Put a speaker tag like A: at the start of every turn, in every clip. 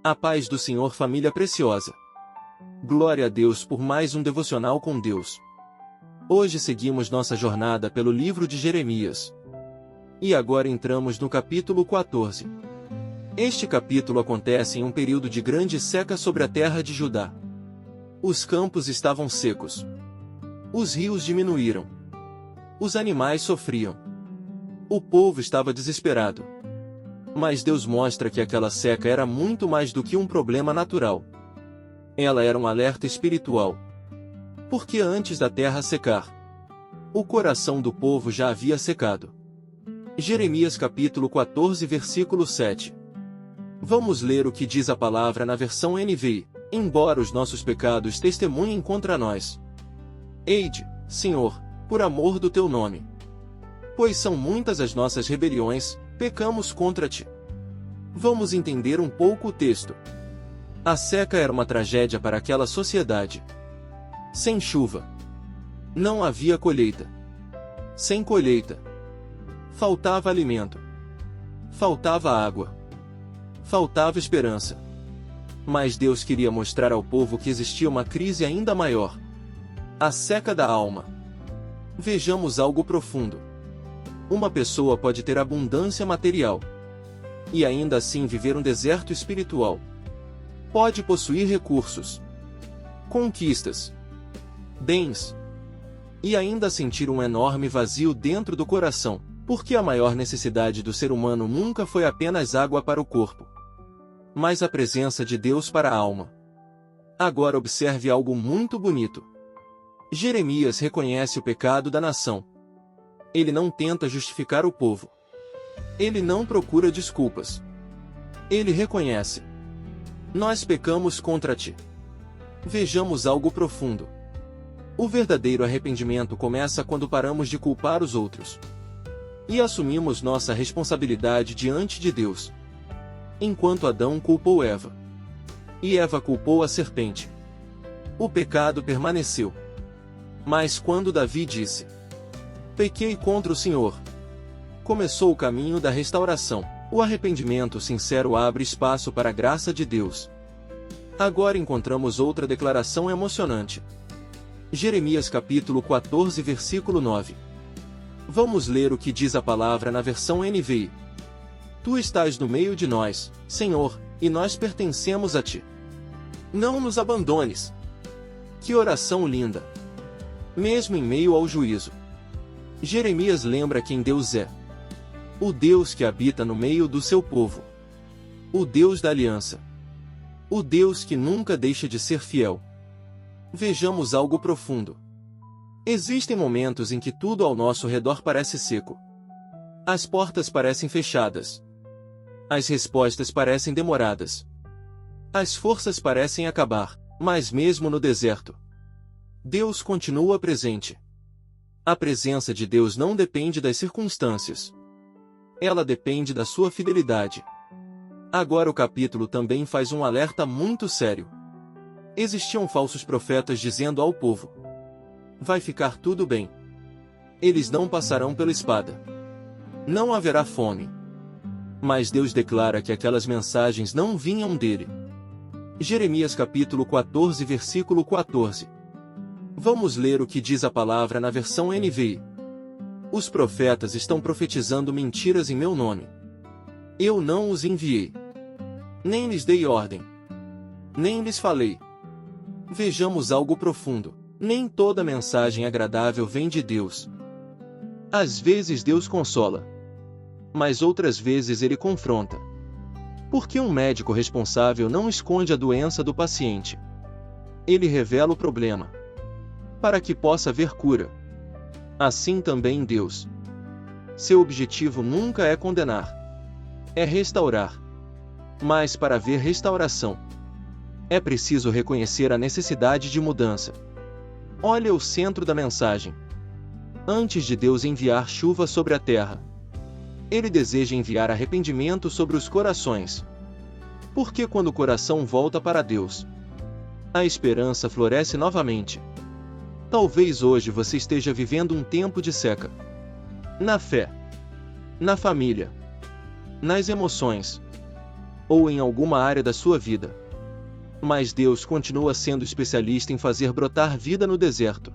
A: A paz do Senhor, família preciosa. Glória a Deus por mais um devocional com Deus. Hoje seguimos nossa jornada pelo livro de Jeremias. E agora entramos no capítulo 14. Este capítulo acontece em um período de grande seca sobre a terra de Judá. Os campos estavam secos. Os rios diminuíram. Os animais sofriam. O povo estava desesperado. Mas Deus mostra que aquela seca era muito mais do que um problema natural. Ela era um alerta espiritual. Porque antes da terra secar, o coração do povo já havia secado. Jeremias capítulo 14 versículo 7. Vamos ler o que diz a palavra na versão NVI. Embora os nossos pecados testemunhem contra nós. Eide, Senhor, por amor do teu nome. Pois são muitas as nossas rebeliões, pecamos contra ti. Vamos entender um pouco o texto. A seca era uma tragédia para aquela sociedade. Sem chuva, não havia colheita. Sem colheita, faltava alimento. Faltava água. Faltava esperança. Mas Deus queria mostrar ao povo que existia uma crise ainda maior. A seca da alma. Vejamos algo profundo. Uma pessoa pode ter abundância material e ainda assim viver um deserto espiritual. Pode possuir recursos, conquistas, bens e ainda sentir um enorme vazio dentro do coração, porque a maior necessidade do ser humano nunca foi apenas água para o corpo, mas a presença de Deus para a alma. Agora observe algo muito bonito. Jeremias reconhece o pecado da nação. Ele não tenta justificar o povo. Ele não procura desculpas. Ele reconhece: nós pecamos contra ti. Vejamos algo profundo. O verdadeiro arrependimento começa quando paramos de culpar os outros e assumimos nossa responsabilidade diante de Deus. Enquanto Adão culpou Eva e Eva culpou a serpente, o pecado permaneceu. Mas quando Davi disse: pequei contra o Senhor, começou o caminho da restauração. O arrependimento sincero abre espaço para a graça de Deus. Agora encontramos outra declaração emocionante. Jeremias capítulo 14 versículo 9. Vamos ler o que diz a palavra na versão NVI. Tu estás no meio de nós, Senhor, e nós pertencemos a ti. Não nos abandones. Que oração linda! Mesmo em meio ao juízo, Jeremias lembra quem Deus é. O Deus que habita no meio do seu povo. O Deus da aliança. O Deus que nunca deixa de ser fiel. Vejamos algo profundo. Existem momentos em que tudo ao nosso redor parece seco. As portas parecem fechadas. As respostas parecem demoradas. As forças parecem acabar, mas mesmo no deserto, Deus continua presente. A presença de Deus não depende das circunstâncias. Ela depende da sua fidelidade. Agora o capítulo também faz um alerta muito sério. Existiam falsos profetas dizendo ao povo: vai ficar tudo bem. Eles não passarão pela espada. Não haverá fome. Mas Deus declara que aquelas mensagens não vinham dele. Jeremias capítulo 14 versículo 14. Vamos ler o que diz a palavra na versão NVI. Os profetas estão profetizando mentiras em meu nome. Eu não os enviei. Nem lhes dei ordem. Nem lhes falei. Vejamos algo profundo. Nem toda mensagem agradável vem de Deus. Às vezes Deus consola, mas outras vezes ele confronta. Porque um médico responsável não esconde a doença do paciente. Ele revela o problema, para que possa haver cura. Assim também Deus. Seu objetivo nunca é condenar. É restaurar. Mas para haver restauração, é preciso reconhecer a necessidade de mudança. Olha o centro da mensagem. Antes de Deus enviar chuva sobre a terra, Ele deseja enviar arrependimento sobre os corações. Porque quando o coração volta para Deus, a esperança floresce novamente. Talvez hoje você esteja vivendo um tempo de seca. Na fé, na família, nas emoções. ou em alguma área da sua vida. Mas Deus continua sendo especialista em fazer brotar vida no deserto.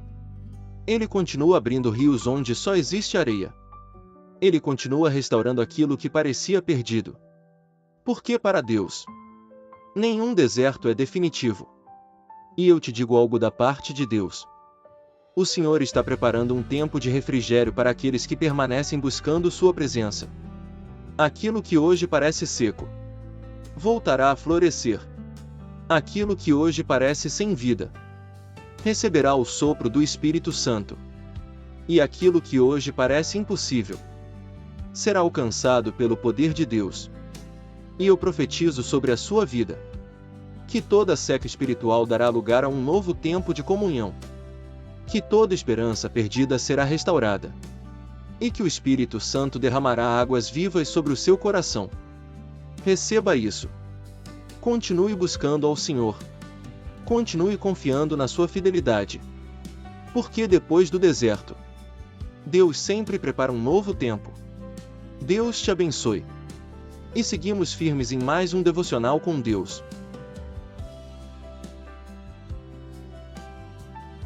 A: Ele continua abrindo rios onde só existe areia. Ele continua restaurando aquilo que parecia perdido. Porque para Deus, nenhum deserto é definitivo. E eu te digo algo da parte de Deus. O Senhor está preparando um tempo de refrigério para aqueles que permanecem buscando sua presença. Aquilo que hoje parece seco voltará a florescer. Aquilo que hoje parece sem vida receberá o sopro do Espírito Santo. E aquilo que hoje parece impossível será alcançado pelo poder de Deus. E eu profetizo sobre a sua vida que toda seca espiritual dará lugar a um novo tempo de comunhão. Que toda esperança perdida será restaurada. E que o Espírito Santo derramará águas vivas sobre o seu coração. Receba isso. Continue buscando ao Senhor. Continue confiando na sua fidelidade. Porque depois do deserto, Deus sempre prepara um novo tempo. Deus te abençoe. E seguimos firmes em mais um devocional com Deus.